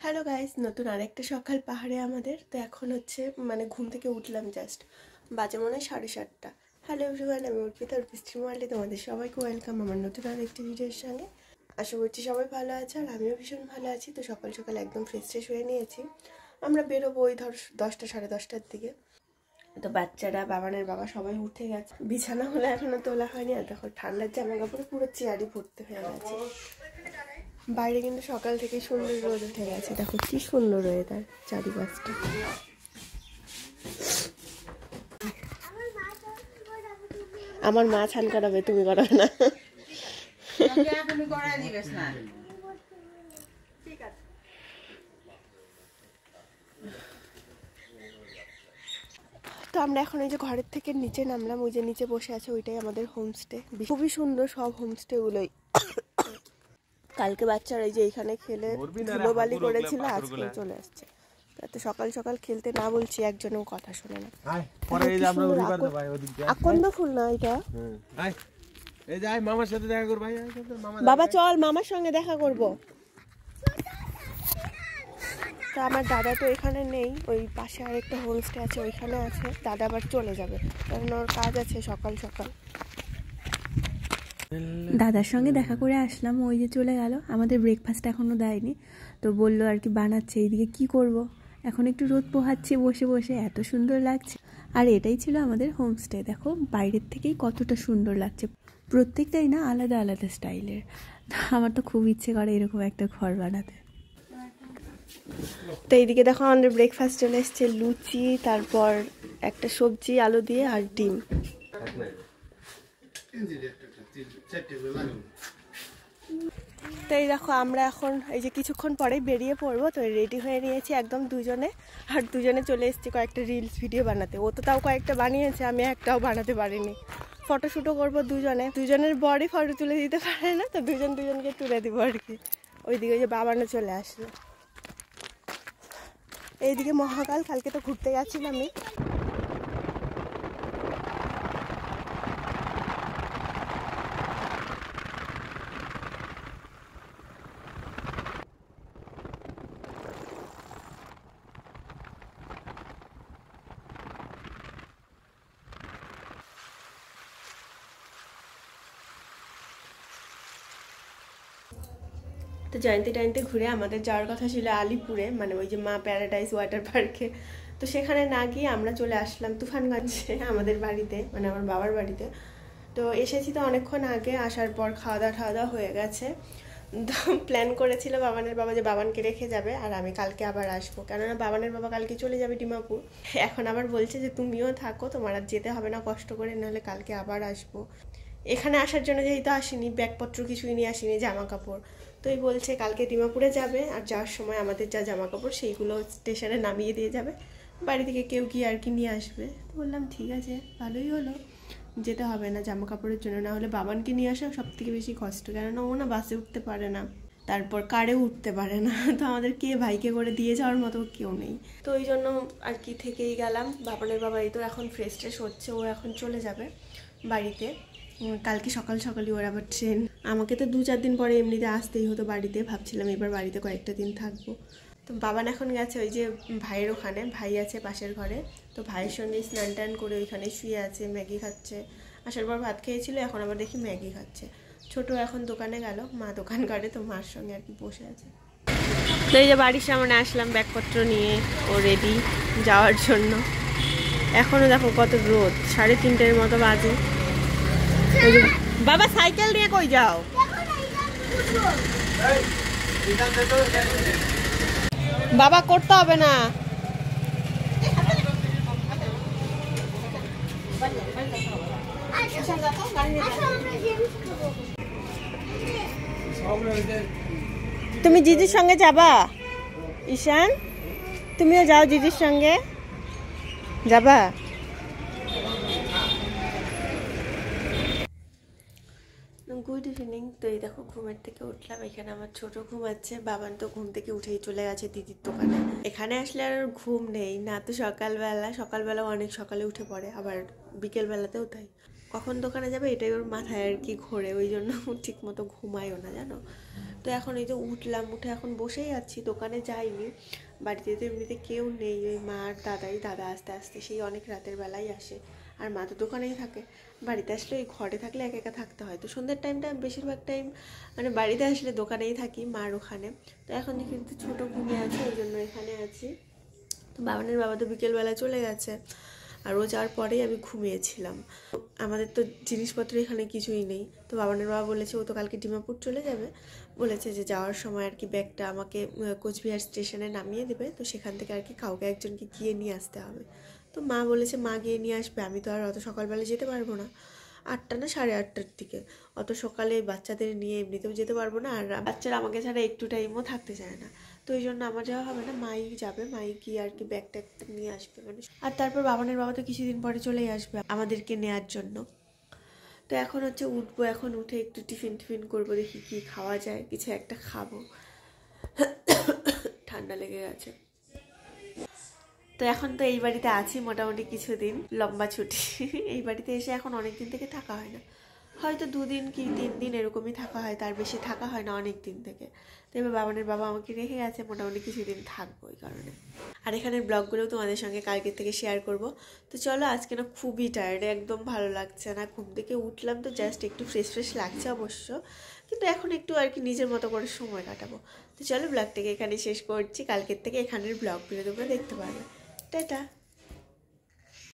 Hello guys, নতুন আরেকটা সকাল পাহাড়ে আমাদের। তো এখন হচ্ছে ঘুম থেকে উঠলাম জাস্ট, বাজে মনে হয় 7:30। হ্যালো এভরিওয়ান, আমি অর্পিতা, অর্পিস্ট্রিম ওয়ার্ল্ডে তোমাদের সবাইকে ওয়েলকাম আমার নতুন আরেকটি ভিডিওর সঙ্গে। আশা করছি সবাই ভালো আছে আর আমিও ভীষণ ভালো আছি। তো সকাল সকাল একদম ফ্রেশ হয়ে নিয়েছি। আমরা বেরোবো ওই 10টা 10:30টার দিকে। তো বাচ্চারা, বাবানের বাবা সবাই উঠে গেছে, বিছানা হলে এখনো তোলা হয়নি। আর দেখো ঠান্ডার জামা কাপড় পুরো চেয়ারই ভর্তি হয়ে গেছে। বাইরে কিন্তু সকাল থেকে সুন্দর রোদ উঠে গেছে, দেখো কি সুন্দর ওয়েদার চারিপাশটা। আমার মা ছান করাবে, তুমি করাবে না। তো আমরা এখন ওই যে ঘরের থেকে নিচে নামলাম, ওই যে নিচে বসে আছে ওইটাই আমাদের হোমস্টে। খুবই সুন্দর সব হোমস্টে গুলোই। কালকে বাচ্চারা এই যে এখানে খেলে ধুলোবালি করেছিল, আজকে চলে আসছে। তো সকাল সকাল খেলতে না বলছি, একজনও কথা শোনে না। আকন্দ ফুল না এটা? মামার সাথে দেখা করবো। বাবা চল, মামার সঙ্গে দেখা করব। তো আমার দাদা তো এখানে নেই, ওই পাশে আরেকটা হোমস্টে আছে ওইখানে আছে। দাদা আবার চলে যাবে, কারণ ওর কাজ আছে সকাল সকাল। দাদার সঙ্গে দেখা করে আসলাম, ওই যে চলে গেল। আমাদের ব্রেকফাস্ট এখনো দেয়নি, তো বললো আর কি বানাচ্ছে। এইদিকে কি করব, এখন একটু রোদ পোহাচ্ছি বসে বসে, এত সুন্দর লাগছে। আর এটাই ছিল আমাদের হোমস্টে। দেখো বাইরের থেকেই কতটা সুন্দর লাগছে, প্রত্যেকটাই না আলাদা আলাদা স্টাইলের। আমার তো খুব ইচ্ছে করে এরকম একটা ঘর বানাতে। তো এইদিকে দেখো আমাদের ব্রেকফাস্ট চলে এসছে, লুচি, তারপর একটা সবজি আলু দিয়ে আর ডিম। তো এই দেখো আমরা এখন এই যে কিছুক্ষণ পরেই বেরিয়ে পড়বো। তো রেডি হয়ে নিয়েছি একদম দুজনে, আর দুজনে চলে এসেছি কয়েকটা রিলস ভিডিও বানাতে। ও তো তাও কয়েকটা বানিয়েছে, আমি একটাও বানাতে পারিনি। ফটোশ্যুটও করবো দুজনে, দুজনের বডি ফটো তুলে দিতে পারে না, তো দুজন দুজনকে তুলে দিব আর কি। ওইদিকে ওই যে বাবানো চলে আসলো। এইদিকে মহাকাল, কালকে তো ঘুরতে গেছিলাম আমি। তো জয়ন্তী টাইনতে ঘুরে আমাদের যাওয়ার কথা ছিল আলিপুরে, ওই যে মা প্যারাডাইস ওয়াটার পার্কে। তো সেখানে না গিয়ে আমরা চলে আসলাম তুফানগঞ্জে, আমাদের বাড়িতে, আমার বাবার বাড়িতে। তো এসেছি তো অনেকক্ষণ আগে, আসার পর খাওয়া দাওয়া হয়ে গেছে। তো প্ল্যান করেছিল বাবানের বাবা যে বাবানকে রেখে যাবে আর আমি কালকে আবার আসবো, কেননা বাবানের বাবা কালকে চলে যাবে ডিমাপুর। এখন আবার বলছে যে তুমিও থাকো, তোমার আর যেতে হবে না কষ্ট করে, নাহলে কালকে আবার আসবো। এখানে আসার জন্য যেহেতু আসিনি, ব্যাগপত্র কিছুই নিয়ে আসিনি, জামা কাপড়। তো এই বলছে কালকে ডিমাপুরে যাবে, আর যাওয়ার সময় আমাদের যা জামা কাপড় সেইগুলো স্টেশনে নামিয়ে দিয়ে যাবে, বাড়ি থেকে কেউ গিয়ে আর কি নিয়ে আসবে। তো বললাম ঠিক আছে, ভালোই হলো, যেতে হবে না জামা কাপড়ের জন্য। না হলে বাবানকে নিয়ে আসা সব থেকে বেশি কষ্ট, কেননা ও না বাসে উঠতে পারে না, তারপর কারেও উঠতে পারে না। তো আমাদের কে ভাইকে করে দিয়ে যাওয়ার মতো কেউ নেই। তো ওই জন্য আর কি থেকেই গেলাম। বাবানের বাবা এই তো এখন ফ্রেশ ট্রেশ হচ্ছে, ও এখন চলে যাবে বাড়িতে। কালকে সকাল সকালই ওর আবার ট্রেন। আমাকে তো 2-4 দিন পরে এমনিতে আসতেই হতো বাড়িতে, ভাবছিলাম এবার বাড়িতে কয়েকটা দিন থাকবো। তো বাবান এখন গেছে ওই যে ভাইয়ের ওখানে, ভাই আছে পাশের ঘরে। তো ভাইয়ের সঙ্গে স্নান টান করে ওইখানে শুয়ে আছে, ম্যাগি খাচ্ছে। আসার পর ভাত খেয়েছিল, এখন আবার দেখি ম্যাগি খাচ্ছে। ছোট এখন দোকানে গেল, মা দোকান করে, তো মার সঙ্গে আর কি বসে আছে। তো এই যে বাড়ির সামনে আসলাম ব্যাগপত্র নিয়ে, ও রেডি যাওয়ার জন্য। এখনো দেখো কত রোদ, 3:30 মতো বাজে। বাবা সাইকেল নিয়ে কই যাও? বাবা করতে হবে না। তুমি জিজির সঙ্গে যাবা? ঈশান তুমিও যাও জিজির সঙ্গে, যাবা? Good evening. তো এই দেখো ঘুমের থেকে উঠলাম, এখানে আমার ছোট ঘুমাচ্ছে, বাবান তো ঘুম থেকে উঠেই চলে গেছে দিদির দোকানে। এখানে আসলে আর ঘুম নেই না, তো সকালবেলা অনেক সকালে উঠে পড়ে, আবার বিকেলবেলাতেও তাই। কখন দোকানে যাবে এটাই ওর মাথায় আর কি ঘোরে, ওই জন্য ঠিক মতো ঘুমায়ও না জানো। তো এখন এই যে উঠলাম, উঠে এখন বসেই আছি, দোকানে যাইনি। বাড়িতে তো এমনিতে কেউ নেই, ওই মা আর দাদা আস্তে আস্তে সেই অনেক রাতের বেলায় আসে, আর মা তো দোকানেই থাকে। বাড়িতে আসলে ওই ঘরে থাকলে একা একা থাকতে হয়, তো সন্ধ্যের টাইমটা বেশিরভাগ টাইম মানে বাড়িতে আসলে দোকানেই থাকি, মার ওখানে। তো এখন কিন্তু ছোটো ঘুমিয়ে আছে, ওই জন্য এখানে আছি। তো বাবানের বাবা তো বিকেলবেলা চলে গেছে, আর ও যাওয়ার পরেই আমি ঘুমিয়েছিলাম। আমাদের তো জিনিসপত্র এখানে কিছুই নেই, তো বাবানের বাবা বলেছে ও তো কালকে ডিমাপুর চলে যাবে, বলেছে যে যাওয়ার সময় আর কি ব্যাগটা আমাকে কোচবিহার স্টেশনে নামিয়ে দেবে, তো সেখান থেকে আর কি কাউকে একজনকে গিয়ে নিয়ে আসতে হবে। তো মা বলেছে মা গিয়ে নিয়ে আসবে, আমি তো আর অত সকালবেলা যেতে পারবো না, 8টা না 8:30টার দিকে, অত সকালে বাচ্চাদের নিয়ে এমনিতেও যেতে পারবো না, আর বাচ্চারা আমাকে ছাড়া একটু টাইমও থাকতে চায় না। তো ওই জন্য আমার যাওয়া হবে না, মাই যাবে, মাই গিয়ে আর কি ব্যাগ ট্যাগ নিয়ে আসবে মানে। আর তারপর বাবানের বাবা তো কিছুদিন পরে চলেই আসবে আমাদেরকে নেয়ার জন্য। তো এখন হচ্ছে উঠবো, এখন উঠে একটু টিফিন করবো, দেখি কি খাওয়া যায়, কিছু একটা খাবো, ঠান্ডা লেগে গেছে। তো এখন তো এই বাড়িতে আছি মোটামুটি কিছুদিন, লম্বা ছুটি। এই বাড়িতে এসে এখন অনেক দিন থেকে থাকা হয় না, হয়তো 2 দিন কি 3 দিন এরকমই থাকা হয়, তার বেশি থাকা হয় না অনেক দিন থেকে। তো এবার বাবানের বাবা আমাকে রেখে গেছে, মোটামুটি কিছুদিন থাকবো ওই কারণে। আর এখানের ব্লগগুলোও তোমাদের সঙ্গে কালকের থেকে শেয়ার করব। তো চলো, আজকে না খুবই টায়ার্ড, একদম ভালো লাগছে না, ঘুম থেকে উঠলাম তো জাস্ট একটু ফ্রেশ লাগছে অবশ্য, কিন্তু এখন একটু আর কি নিজের মতো করে সময় কাটাবো। তো চলো ব্লগটাকে এখানে শেষ করছি, কালকের থেকে এখানের ব্লগগুলো তোমরা দেখতে পারবে। টাটা।